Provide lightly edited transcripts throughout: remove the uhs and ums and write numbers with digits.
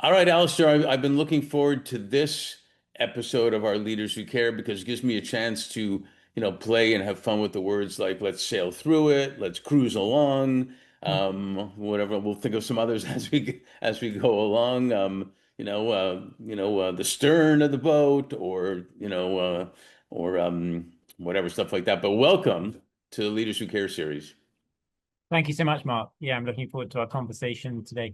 All right, Alistair, I've been looking forward to this episode of our Leaders Who Care because it gives me a chance to, play and have fun with the words like let's sail through it, let's cruise along, whatever. We'll think of some others as we go along. The stern of the boat, or whatever stuff like that. But welcome to the Leaders Who Care series. Thank you so much, Mark. Yeah, I'm looking forward to our conversation today.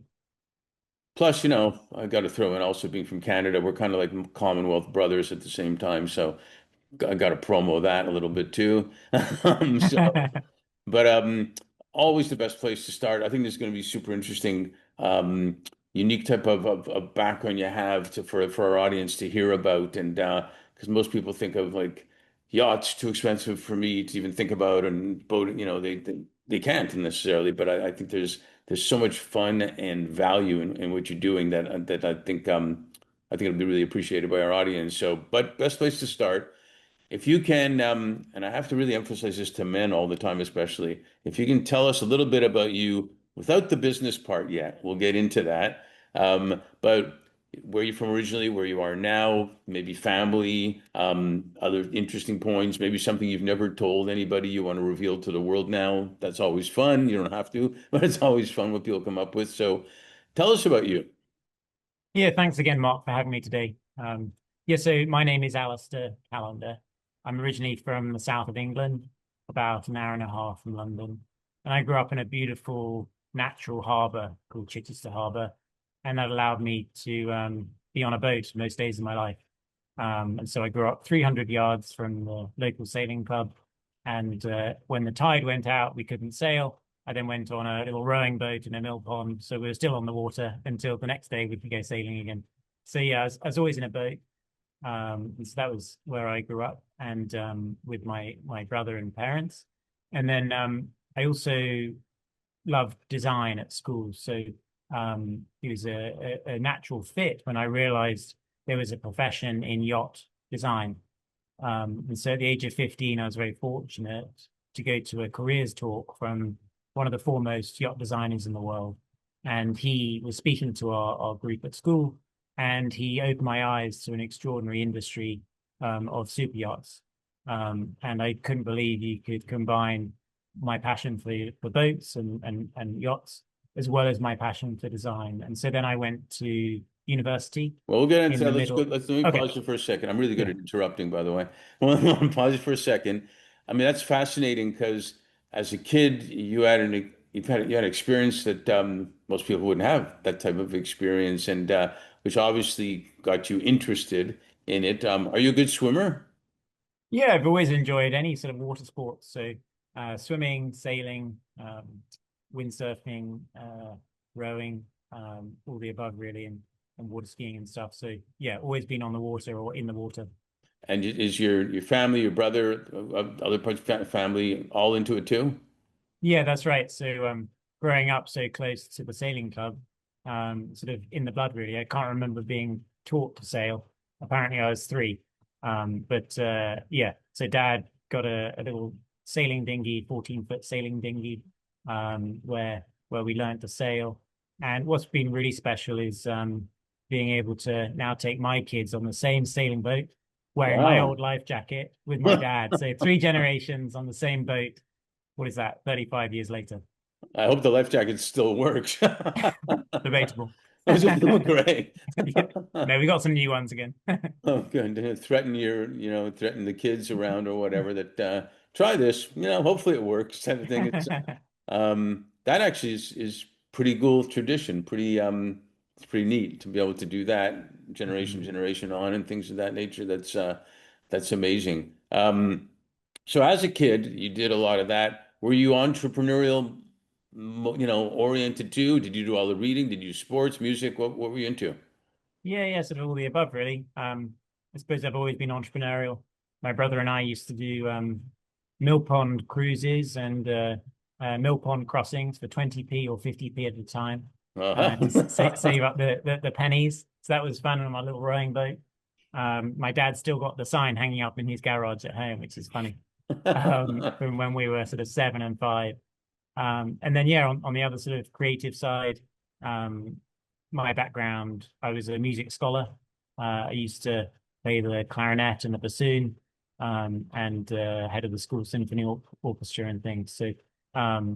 Plus, I got to throw in also being from Canada, we're kind of like Commonwealth brothers at the same time. So I got to promo that a little bit too. So, but always the best place to start. I think this is going to be super interesting, unique type of background you have for our audience to hear about, and because most people think of like yachts too expensive for me to even think about, and boat, they can't necessarily. But I think there's so much fun and value in what you're doing that I think it'll be really appreciated by our audience. So, but best place to start. If you can, and I have to really emphasize this to men all the time, especially, if you can tell us a little bit about you without the business part yet, we'll get into that. But where you're from originally, where you are now, maybe family, other interesting points, maybe something you've never told anybody you want to reveal to the world now. That's always fun. You don't have to, but it's always fun what people come up with. So tell us about you. Yeah, thanks again, Mark, for having me today. Yeah, so my name is Alastair Callender. I'm originally from the south of England, about an hour and a half from London. And I grew up in a beautiful natural harbour called Chichester Harbour. And that allowed me to be on a boat most days of my life. And so I grew up 300 yards from the local sailing club. And when the tide went out, we couldn't sail. I then went on a little rowing boat in a mill pond. So we were still on the water until the next day we could go sailing again. So yeah, I was always in a boat. And so that was where I grew up and with my brother and parents. And then I also loved design at school. So it was a natural fit when I realized there was a profession in yacht design. And so at the age of 15, I was very fortunate to go to a careers talk from one of the foremost yacht designers in the world. And he was speaking to our group at school, and he opened my eyes to an extraordinary industry of super yachts. And I couldn't believe you could combine my passion for boats and yachts, as well as my passion for design. And so then I went to university Well, we'll get into in the that. Let's go. middle. Let me Okay. pause you for a second. I'm really good Yeah. at interrupting, by the way. Well, pause you for a second. I mean, that's fascinating because as a kid, you had an experience that most people wouldn't have that type of experience, and which obviously got you interested in it. Are you a good swimmer? Yeah, I've always enjoyed any sort of water sports. So swimming, sailing, windsurfing, rowing, all the above really, and water skiing and stuff. So yeah, always been on the water or in the water. And is your family, your brother, other parts of family all into it too? Yeah, that's right. So growing up so close to the sailing club, sort of in the blood really. I can't remember being taught to sail. Apparently I was three. But yeah, so dad got a little sailing dinghy, 14-foot sailing dinghy, where we learned to sail. And what's been really special is being able to now take my kids on the same sailing boat, wearing my Wow. old life jacket with my dad. So three generations on the same boat. What is that? 35 years later. I hope the life jacket still works. Debatable. Those are still great. Yeah. No, we got some new ones again. Oh, good. Threaten the kids around or whatever that try this, hopefully it works type of thing. That actually is pretty cool tradition. It's pretty neat to be able to do that generation to Mhm. generation on and things of that nature. That's amazing. So as a kid, you did a lot of that. Were you entrepreneurial, oriented too? Did you do all the reading? Did you do sports, music? What were you into? Yeah, sort of all the above, really. I suppose I've always been entrepreneurial. My brother and I used to do mill pond cruises and mill pond crossings for 20p or 50p at a time to Uh-huh. save up the pennies. So that was fun on my little rowing boat. My dad's still got the sign hanging up in his garage at home, which is funny, from when we were sort of 7 and 5. And then, yeah, on the other sort of creative side, my background, I was a music scholar. I used to play the clarinet and the bassoon, and head of the school symphony orchestra and things. So,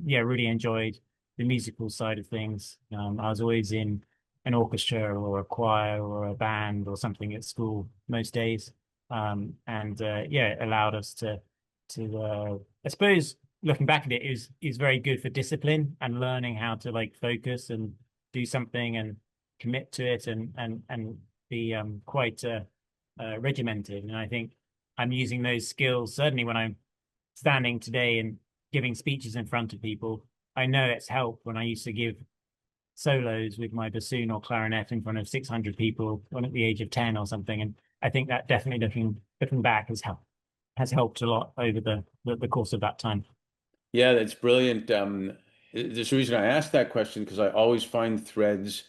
yeah, really enjoyed the musical side of things. I was always in an orchestra or a choir or a band or something at school most days. And yeah, it allowed us to I suppose looking back at it is very good for discipline and learning how to like focus and do something and commit to it and be quite regimented. And I think I'm using those skills certainly when I'm standing today and giving speeches in front of people. I know it's helped when I used to give solos with my bassoon or clarinet in front of 600 people when at the age of 10 or something. And I think that definitely looking back has helped a lot over the course of that time. Yeah, that's brilliant. There's a reason I asked that question because I always find threads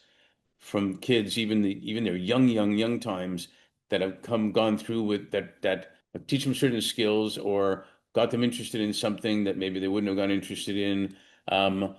from kids, even their young times that have gone through with that teach them certain skills or got them interested in something that maybe they wouldn't have gotten interested in. Um,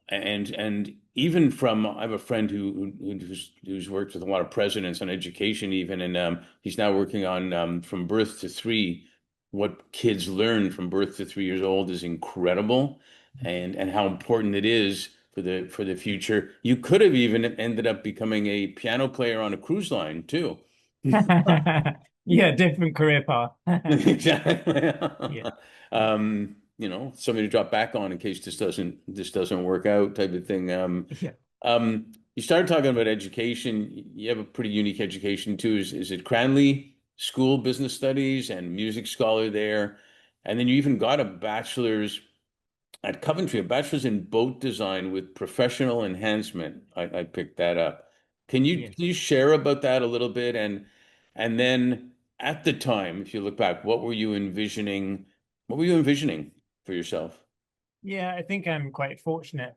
and even from I have a friend who's worked with a lot of presidents on education even, and he's now working on from birth to three. What kids learn from birth to 3 years old is incredible, and how important it is for the future. You could have even ended up becoming a piano player on a cruise line too. Yeah, different career path. Exactly. Yeah, Somebody to drop back on in case this doesn't work out type of thing. yeah, You started talking about education. You have a pretty unique education too. Is it Cranley School Business Studies and music scholar there? And then you even got a bachelor's at Coventry, a bachelor's in boat design with professional enhancement. I picked that up. yeah. Can you share about that a little bit? And then at the time, if you look back, what were you envisioning? What were you envisioning for yourself? Yeah, I think I'm quite fortunate,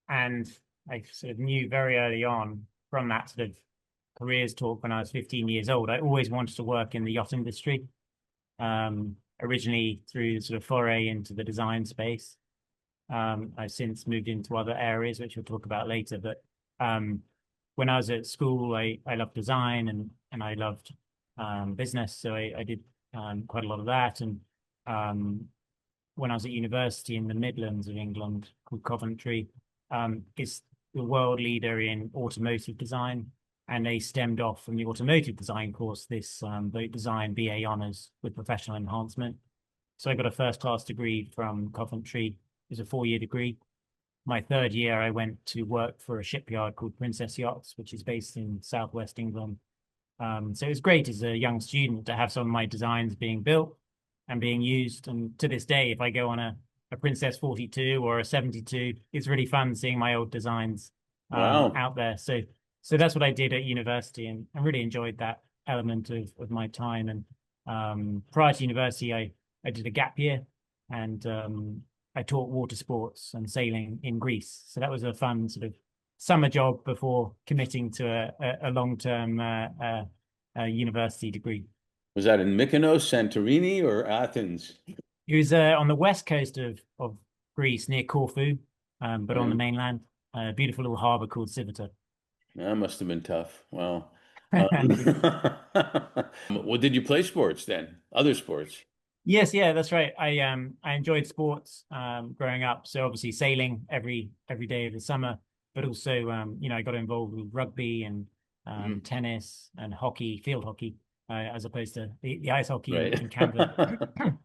and I sort of knew very early on from that sort of careers talk when I was 15 years old. I always wanted to work in the yacht industry, originally through sort of foray into the design space. I've since moved into other areas, which we'll talk about later. But when I was at school, I loved design and I loved business, so I did quite a lot of that. And um, when I was at university in the Midlands of England, called Coventry, it's the world leader in automotive design, and they stemmed off from the automotive design course this boat design BA honours with professional enhancement. So I got a first class degree from Coventry. It was a 4 year degree. My third year, I went to work for a shipyard called Princess Yachts, which is based in southwest England. So it was great as a young student to have some of my designs being built and being used. And to this day, if I go on a Princess 42 or a 72, it's really fun seeing my old designs Wow. out there. So that's what I did at university, and I really enjoyed that element of my time. And prior to university, I did a gap year, and I taught water sports and sailing in Greece. So that was a fun sort of summer job before committing to a long-term university degree. Was that in Mykonos, Santorini, or Athens? It was on the west coast of Greece near Corfu, but on the Yeah. mainland, a beautiful little harbor called Civita. That must have been tough. Wow. Well, did you play sports then? Other sports? Yes, yeah, that's right. I enjoyed sports growing up. So obviously sailing every day of the summer, but also I got involved with rugby and Mm, tennis and hockey, field hockey, as opposed to the ice hockey right. in Canada.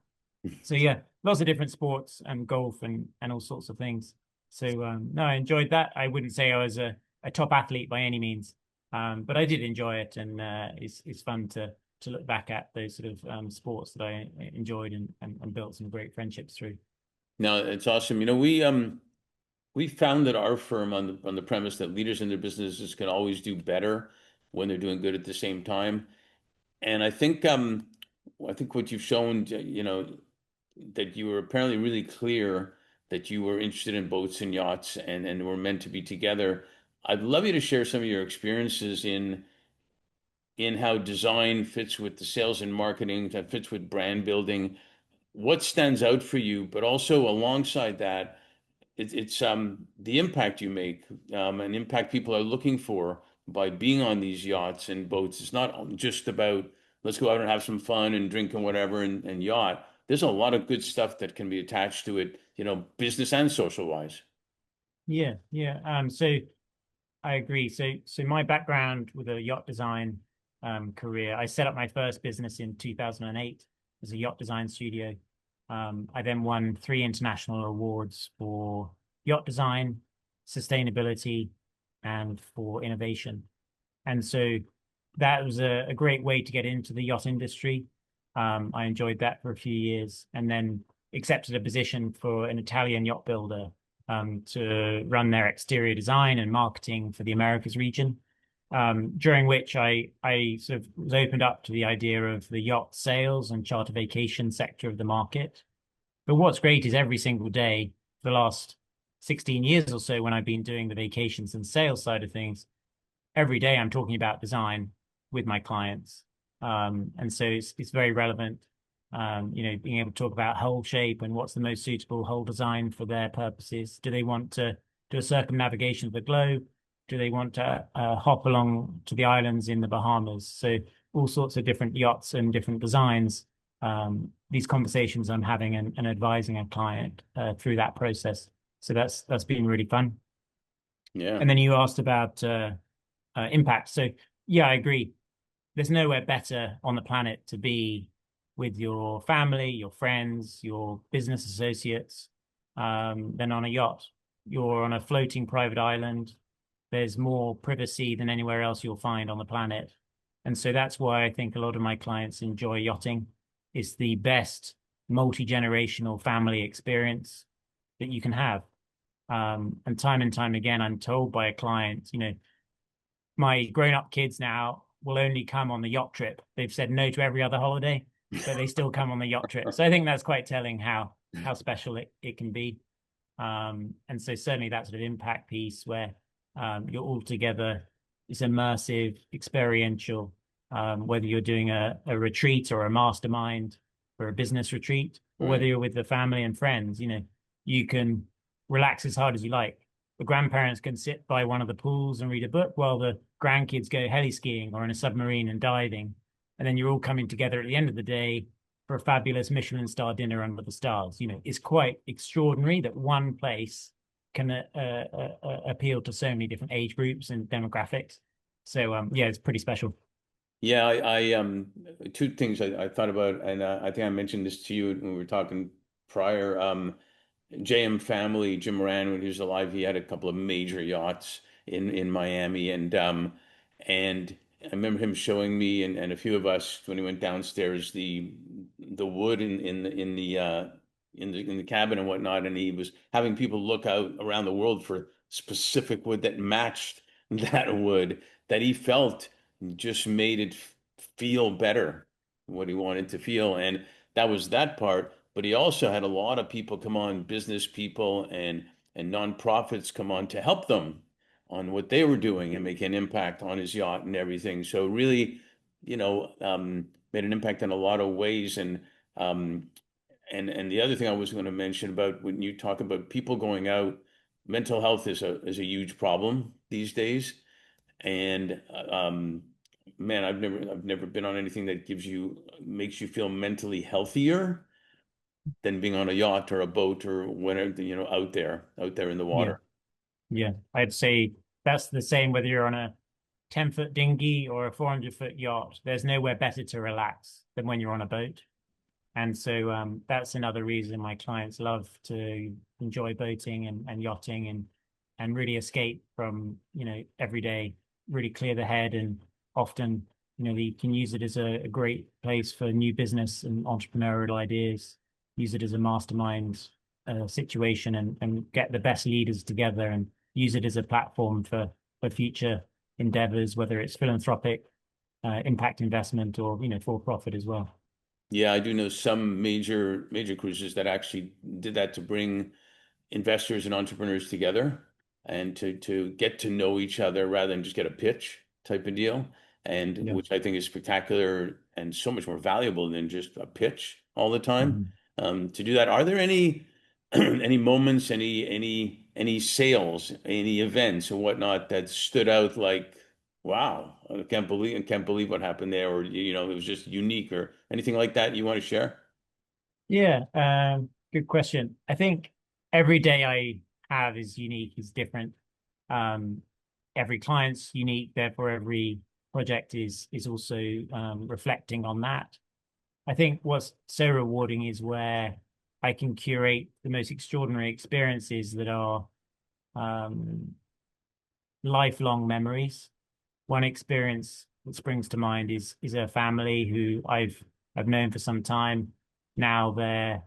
So yeah, lots of different sports and golf and all sorts of things. So no, I enjoyed that. I wouldn't say I was a top athlete by any means, but I did enjoy it, and it's fun to look back at those sort of sports that I enjoyed and built some great friendships through. No, it's awesome. We founded our firm on the premise that leaders in their businesses can always do better when they're doing good at the same time. And I think what you've shown, that you were apparently really clear that you were interested in boats and yachts and were meant to be together. I'd love you to share some of your experiences in how design fits with the sales and marketing, that fits with brand building. What stands out for you, but also alongside that, it's the impact you make, and impact people are looking for. by being on these yachts and boats. It's not just about let's go out and have some fun and drink and whatever and yacht. There's a lot of good stuff that can be attached to it, business and social wise. Yeah, yeah. So I agree. So my background with a yacht design career, I set up my first business in 2008 as a yacht design studio. I then won three international awards for yacht design, sustainability, and for innovation. And so that was a great way to get into the yacht industry. I enjoyed that for a few years and then accepted a position for an Italian yacht builder to run their exterior design and marketing for the Americas region, during which I sort of was opened up to the idea of the yacht sales and charter vacation sector of the market. But what's great is every single day for the last 16 years or so, when I've been doing the vacations and sales side of things, every day I'm talking about design with my clients. And so it's very relevant, being able to talk about hull shape and what's the most suitable hull design for their purposes. Do they want to do a circumnavigation of the globe? Do they want to hop along to the islands in the Bahamas? So all sorts of different yachts and different designs. These conversations I'm having and advising a client through that process. So that's been really fun. Yeah. And then you asked about impact. So yeah, I agree. There's nowhere better on the planet to be with your family, your friends, your business associates, than on a yacht. You're on a floating private island. There's more privacy than anywhere else you'll find on the planet. And so that's why I think a lot of my clients enjoy yachting. It's the best multi-generational family experience that you can have. And time again, I'm told by a client, my grown-up kids now will only come on the yacht trip. They've said no to every other holiday, but they still come on the yacht trip. So I think that's quite telling how special it can be. And so certainly that sort of impact piece where you're all together, it's immersive, experiential, whether you're doing a retreat or a mastermind or a business retreat, or whether Right. you're with the family and friends, you can relax as hard as you like. The grandparents can sit by one of the pools and read a book while the grandkids go heli skiing or in a submarine and diving. And then you're all coming together at the end of the day for a fabulous Michelin star dinner under the stars. It's quite extraordinary that one place can appeal to so many different age groups and demographics. So yeah, it's pretty special. Yeah, two things I thought about, and I think I mentioned this to you when we were talking prior. JM family, Jim Moran, when he was alive, he had a couple of major yachts in Miami, and I remember him showing me and a few of us when he went downstairs the wood in the cabin and whatnot, and he was having people look out around the world for specific wood that matched that wood that he felt just made it feel better what he wanted to feel, and that was that part. But he also had a lot of people come on, business people and nonprofits come on to help them on what they were doing and make an impact on his yacht and everything. So really, made an impact in a lot of ways. Um, and the other thing I was going to mention about when you talk about people going out, mental health is a huge problem these days. And man, I've never been on anything that makes you feel mentally healthier than being on a yacht or a boat or whatever, out there in the Yeah, water. yeah. I'd say that's the same whether you're on a 10-foot dinghy or a 400-foot yacht. There's nowhere better to relax than when you're on a boat. And so that's another reason my clients love to enjoy boating and yachting and really escape from, every day, really clear the head. And often, they can use it as a great place for new business and entrepreneurial ideas, use it as a mastermind situation and get the best leaders together and use it as a platform for future endeavors, whether it's philanthropic, impact investment or, for profit as well. Yeah, I do know some major cruises that actually did that to bring investors and entrepreneurs together and to get to know each other rather than just get a pitch type of deal. And Yeah. which I think is spectacular and so much more valuable than just a pitch all the time. Mhm. To do that, are there any any moments, any sales, any events or whatnot that stood out like? Wow. I can't believe what happened there, or it was just unique or anything like that you want to share? Yeah, good question. I think every day I have is unique, is different. Um, every client's unique, therefore every project is also reflecting on that. I think what's so rewarding is where I can curate the most extraordinary experiences that are um, lifelong memories. One experience that springs to mind is a family who I've known for some time. Now their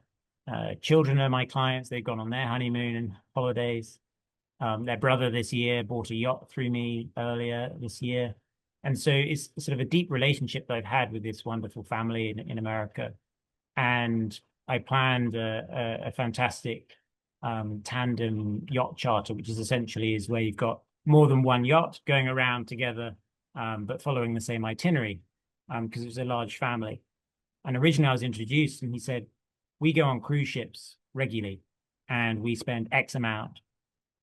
children are my clients. They've gone on their honeymoon and holidays. Their brother this year bought a yacht through me earlier this year. And so it's sort of a deep relationship that I've had with this wonderful family in America. And I planned a fantastic tandem yacht charter, which is essentially is where you've got more than one yacht going around together, but following the same itinerary, because it was a large family. And originally I was introduced, and he said, "We go on cruise ships regularly, and we spend X amount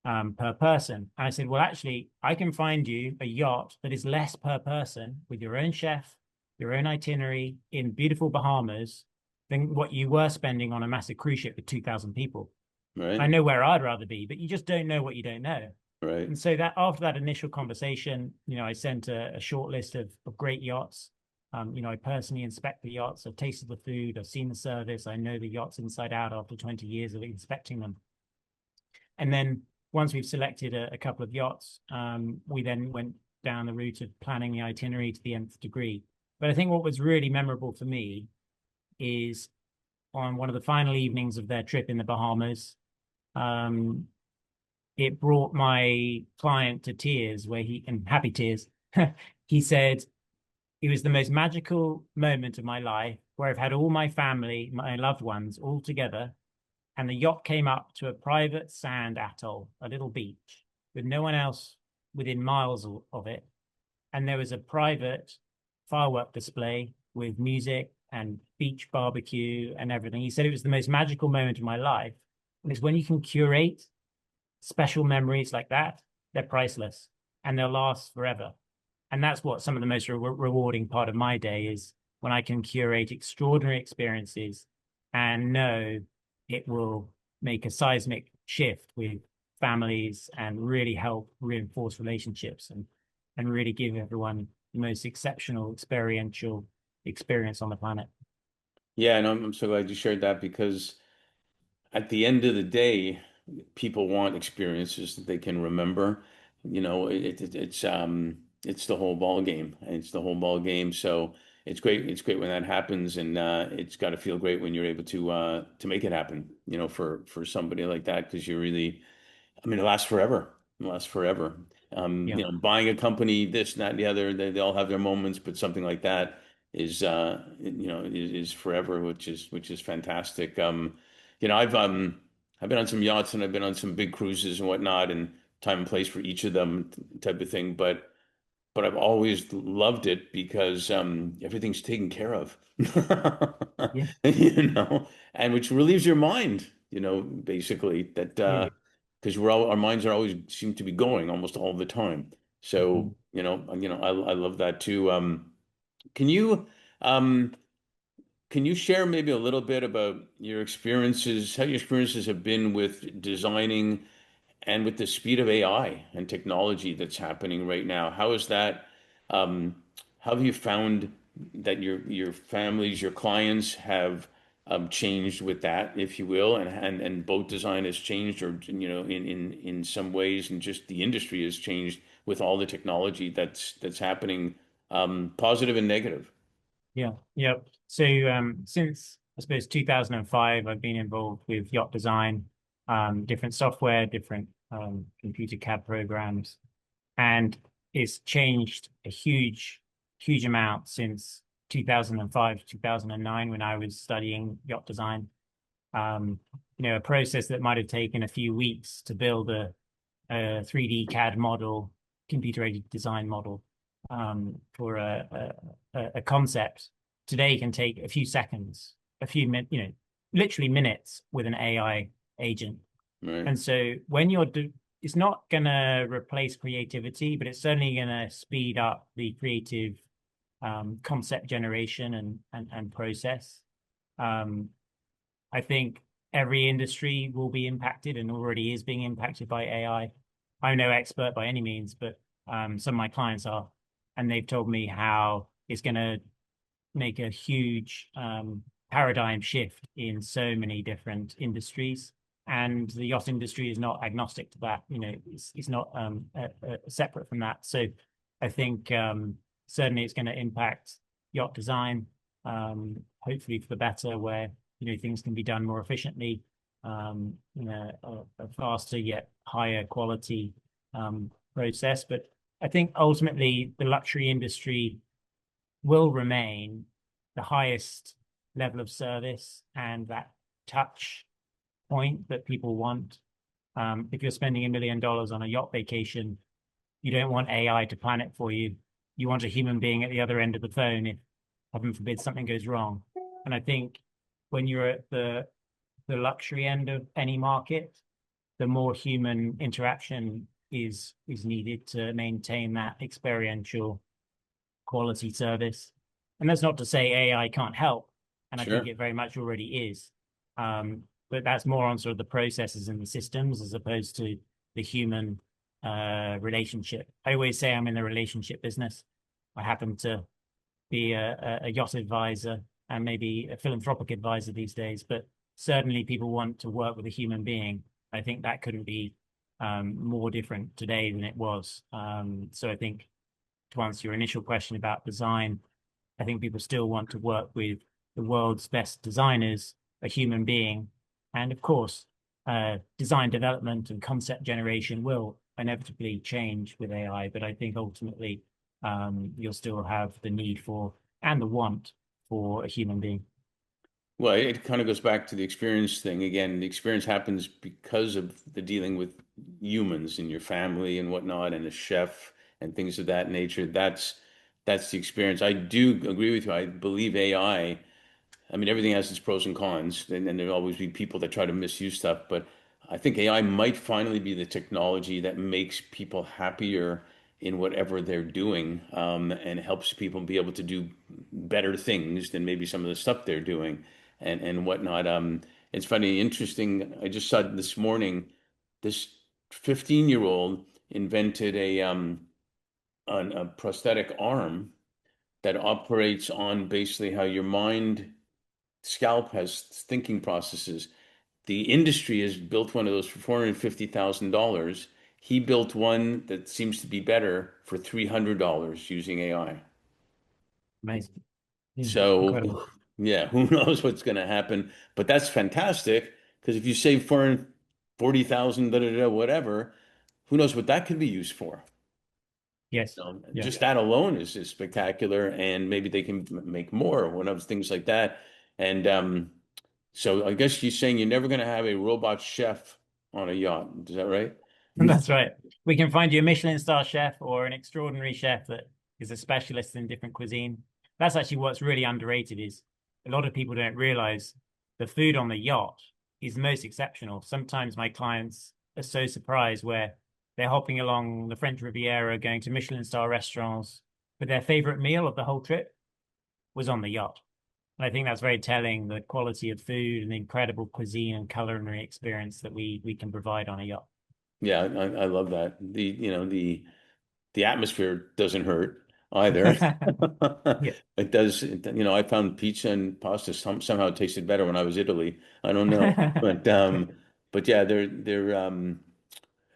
per person." And I said, "Well, actually, I can find you a yacht that is less per person with your own chef, your own itinerary in beautiful Bahamas than what you were spending on a massive cruise ship with 2,000 people." I Right? know where I'd rather be, but you just don't know what you don't know. Right. And so that after that initial conversation, I sent a short list of great yachts. I personally inspect the yachts. I've tasted the food. I've seen the service. I know the yachts inside out after 20 years of inspecting them. And then once we've selected a couple of yachts, we then went down the route of planning the itinerary to the nth degree. But I think what was really memorable for me is on one of the final evenings of their trip in the Bahamas, um, it brought my client to tears, where and happy tears. He said, "It was the most magical moment of my life where I've had all my family, my loved ones all together, and the yacht came up to a private sand atoll, a little beach, with no one else within miles of it. And there was a private firework display with music and beach barbecue and everything." He said it was the most magical moment of my life. And it's when you can curate special memories like that, they're priceless and they'll last forever. And that's what some of the most rewarding part of my day is, when I can curate extraordinary experiences and know it will make a seismic shift with families and really help reinforce relationships and really give everyone the most exceptional experiential experience on the planet. Yeah, and I'm so glad you shared that because at the end of the day, people want experiences that they can remember. It's the whole ball game. It's the whole ball game. So it's great. It's great when that happens, and it's got to feel great when you're able to make it happen. For somebody like that, because you really, I mean, it lasts forever. It lasts forever. Yeah, Buying a company, this, and that, and the other, they all have their moments, but something like that is forever, which is fantastic. I've been on some yachts and I've been on some big cruises and whatnot, and time and place for each of them type of thing. But I've always loved it because everything's taken care of, yeah, and which relieves your mind, basically that yeah. because our minds are always seem to be going almost all the time. So, Mhm. I love that too. Can you um, can you share maybe a little bit about your experiences, how your experiences have been with designing and with the speed of AI and technology that's happening right now? How is that, um, how have you found that your families, your clients have changed with that, if you will, and boat design has changed, or in some ways, and just the industry has changed with all the technology that's happening, positive and negative. Yeah, yeah. So since I suppose 2005, I've been involved with yacht design, different software, different computer CAD programs, and it's changed a huge amount since 2005 2009, when I was studying yacht design. Um, a process that might have taken a few weeks to build a 3D CAD model, computer-aided design model, for a concept, today can take a few seconds, a few literally minutes with an AI agent. Right. And so when you're it's not going to replace creativity, but it's certainly going to speed up the creative concept generation and process. Um, I think every industry will be impacted and already is being impacted by AI. I'm no expert by any means, but some of my clients are, and they've told me how it's going to make a huge paradigm shift in so many different industries. And the yacht industry is not agnostic to that. It's not separate from that. So I think certainly it's going to impact yacht design, hopefully for the better, where things can be done more efficiently, a faster yet higher quality process. But I think ultimately the luxury industry will remain the highest level of service and that touch point that people want. If you're spending $1 million on a yacht vacation, you don't want AI to plan it for you. You want a human being at the other end of the phone if, heaven forbid, something goes wrong. And I think when you're at the luxury end of any market, the more human interaction is needed to maintain that experiential quality service. And that's not to say AI can't help, and I think Sure. it very much already is. But that's more on sort of the processes and the systems as opposed to the human relationship. I always say I'm in the relationship business. I happen to be a yacht advisor and maybe a philanthropic advisor these days, but certainly people want to work with a human being. I think that couldn't be more different today than it was. So I think to answer your initial question about design, I think people still want to work with the world's best designers, a human being. And of course, design development and concept generation will inevitably change with AI. But I think ultimately, you'll still have the need for and the want for a human being. Well, it kind of goes back to the experience thing. Again, the experience happens because of the dealing with humans and your family and whatnot, and a chef and things of that nature. That's the experience. I do agree with you. I believe I mean, everything has its pros and cons, and there'll always be people that try to misuse stuff. But I think AI might finally be the technology that makes people happier in whatever they're doing, and helps people be able to do better things than maybe some of the stuff they're doing and whatnot. It's funny, interesting. I just saw this morning, this 15-year-old invented a prosthetic arm that operates on basically how your mind scalp has thinking processes. The industry has built one of those for $450,000. He built one that seems to be better for $300 using AI. Amazing. Yeah, incredible. So, yeah, who knows what's going to happen? But that's fantastic because if you save 440,000, da da da, whatever, who knows what that could be used for? Yes. Yeah. Just that alone is spectacular, and maybe they can make more, one of things like that. And so I guess you're saying you're never going to have a robot chef on a yacht. Is that right? That's right. We can find you a Michelin star chef or an extraordinary chef that is a specialist in different cuisine. That's actually what's really underrated is a lot of people don't realize the food on the yacht is most exceptional. Sometimes my clients are so surprised where they're hopping along the French Riviera, going to Michelin star restaurants, but their favorite meal of the whole trip was on the yacht. And I think that's very telling, the quality of food and the incredible cuisine and culinary experience that we can provide on a yacht. Yeah, I love that. The atmosphere doesn't hurt either. Yeah. It does. I found pizza and pasta somehow tasted better when I was Italy. I don't know, but yeah, they're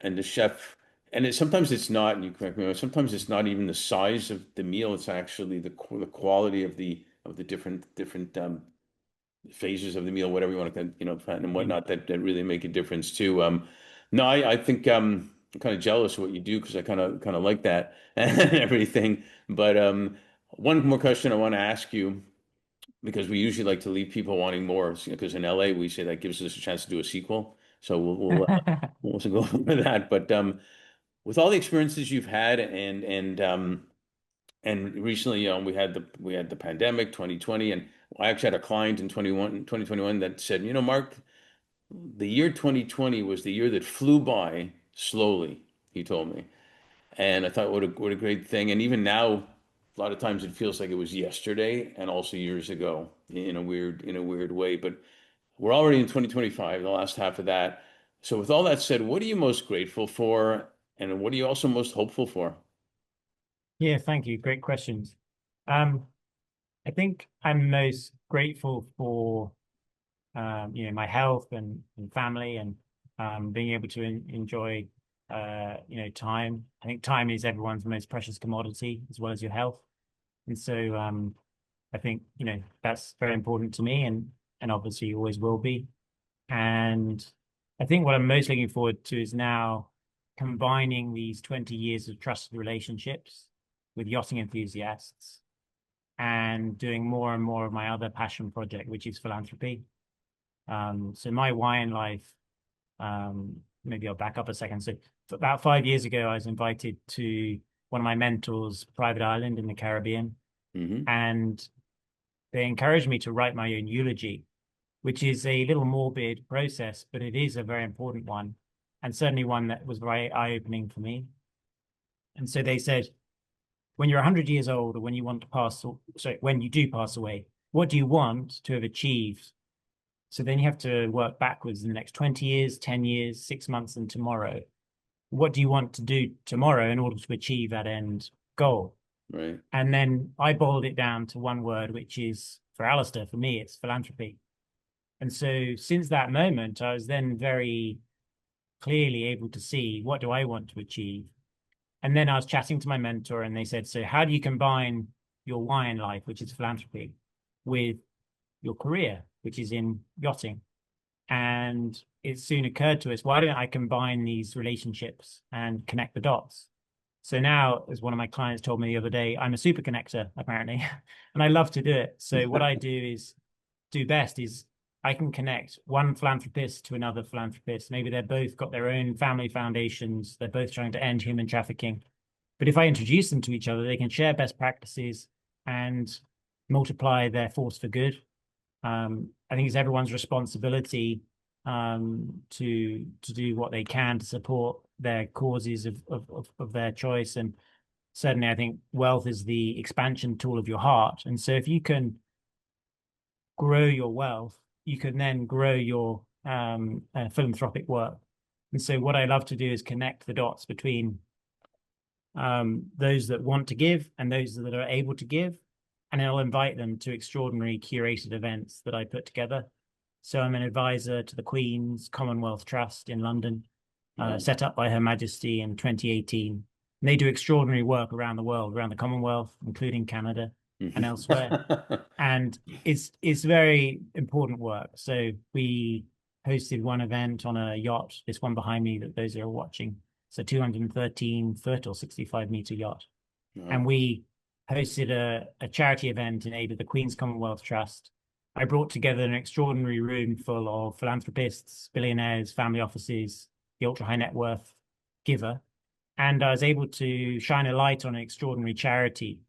and the chef, and sometimes it's not. And you correct me. Sometimes it's not even the size of the meal. It's actually the quality of the different phases of the meal, whatever you want to, and Mm. whatnot, that really make a difference too. No, I think I'm kind of jealous of what you do because I kind of like that and everything. But one more question I want to ask you because we usually like to leave people wanting more because in LA we say that gives us a chance to do a sequel. So we'll also go over that. But with all the experiences you've had and recently, we had the pandemic, 2020, and I actually had a client in 2021 that said, Mark, the year 2020 was the year that flew by slowly, he told me. And I thought, what a great thing. And even now, a lot of times it feels like it was yesterday and also years ago in a weird way. But we're already in 2025, the last half of that. So with all that said, what are you most grateful for? And what are you also most hopeful for? Yeah, thank you. Great questions. Um, I think I'm most grateful for my health and family and being able to enjoy time. I think time is everyone's most precious commodity as well as your health. And so I think, that's very important to me and obviously always will be. And I think what I'm most looking forward to is now combining these 20 years of trusted relationships with yachting enthusiasts and doing more and more of my other passion project, which is philanthropy. So my wine life, maybe I'll back up a second. So about 5 years ago, I was invited to one of my mentors' private island in the Caribbean, Hmm. and they encouraged me to write my own eulogy, which is a little morbid process, but it is a very important one, and certainly one that was very eye-opening for me. And so they said, when you're 100 years old, or when you want to pass, sorry, when you do pass away, what do you want to have achieved? So then you have to work backwards in the next 20 years, 10 years, 6 months, and tomorrow. What do you want to do tomorrow in order to achieve that end goal? Right. And then I boiled it down to one word, which is for Alistair, for me, it's philanthropy. And so since that moment, I was then very clearly able to see what do I want to achieve. And then I was chatting to my mentor, and they said, so how do you combine your why in life, which is philanthropy, with your career, which is in yachting? And it soon occurred to us, why don't I combine these relationships and connect the dots? So now, as one of my clients told me the other day, I'm a super connector, apparently, and I love to do it. So what I do best is I can connect one philanthropist to another philanthropist. Maybe they're both got their own family foundations. They're both trying to end human trafficking. But if I introduce them to each other, they can share best practices and multiply their force for good. I think it's everyone's responsibility to do what they can to support their causes of their choice. And certainly, I think wealth is the expansion tool of your heart. And so, if you can grow your wealth, you can then grow your philanthropic work. And so, what I love to do is connect the dots between those that want to give and those that are able to give. And I'll invite them to extraordinary curated events that I put together. So I'm an advisor to the Queen's Commonwealth Trust in London, Wow. set up by Her Majesty in 2018. And they do extraordinary work around the world, around the Commonwealth, including Canada and Mhm. elsewhere. And it's very important work. So we hosted one event on a yacht, this one behind me that those are watching. It's a 213-foot or 65-meter yacht. And Wow. we hosted a charity event in aid of the Queen's Commonwealth Trust. I brought together an extraordinary room full of philanthropists, billionaires, family offices, the ultra high net worth giver. And I was able to shine a light on an extraordinary charity.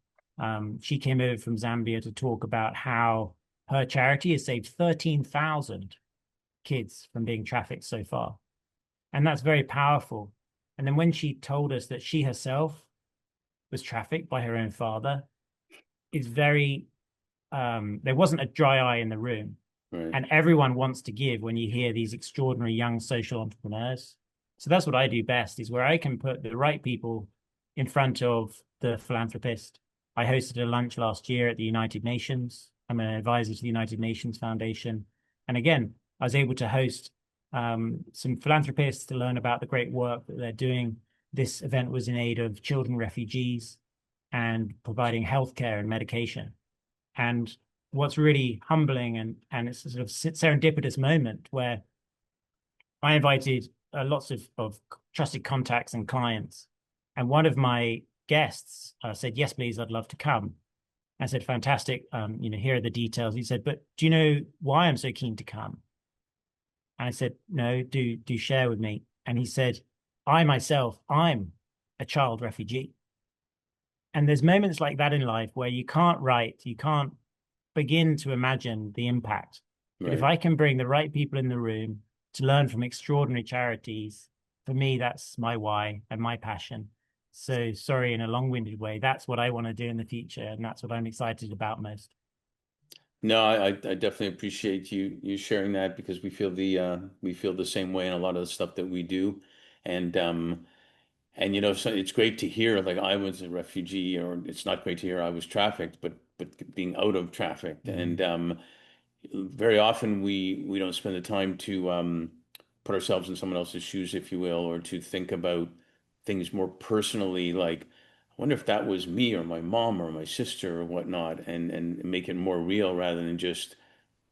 She came over from Zambia to talk about how her charity has saved 13,000 kids from being trafficked so far. And that's very powerful. And then when she told us that she herself was trafficked by her own father, it's very, there wasn't a dry eye in the room. Right. And everyone wants to give when you hear these extraordinary young social entrepreneurs. So that's what I do best, is where I can put the right people in front of the philanthropist. I hosted a lunch last year at the United Nations. I'm an advisor to the United Nations Foundation. And again, I was able to host some philanthropists to learn about the great work that they're doing. This event was in aid of children refugees and providing healthcare and medication. And what's really humbling and it's a sort of serendipitous moment where I invited lots of trusted contacts and clients. And one of my guests said, yes, please, I'd love to come. I said, fantastic. Here are the details. He said, but do you know why I'm so keen to come? And I said, no, do share with me. And he said, I myself, I'm a child refugee. And there's moments like that in life where you can't write, you can't begin to imagine the impact. But if Right. I can bring the right people in the room to learn from extraordinary charities, for me, that's my why and my passion. So sorry, in a long-winded way, that's what I want to do in the future, and that's what I'm excited about most. No, I definitely appreciate you sharing that because we feel the same way in a lot of the stuff that we do. And and so it's great to hear like I was a refugee, or it's not great to hear I was trafficked, but being out of trafficked. And Mhm. very often we don't spend the time to put ourselves in someone else's shoes, if you will, or to think about things more personally, like I wonder if that was me or my mom or my sister or whatnot, and make it more real rather than just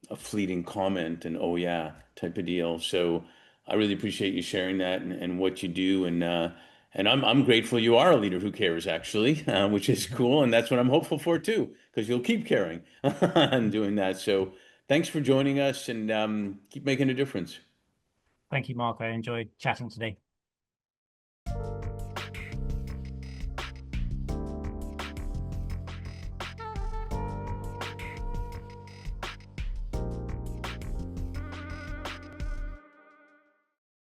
a fleeting comment and oh yeah type of deal. So I really appreciate you sharing that and what you do, and I'm grateful you are a leader who cares actually, which is cool, and that's what I'm hopeful for too, because you'll keep caring and doing that. So thanks for joining us, and keep making a difference. Thank you, Mark. I enjoyed chatting today.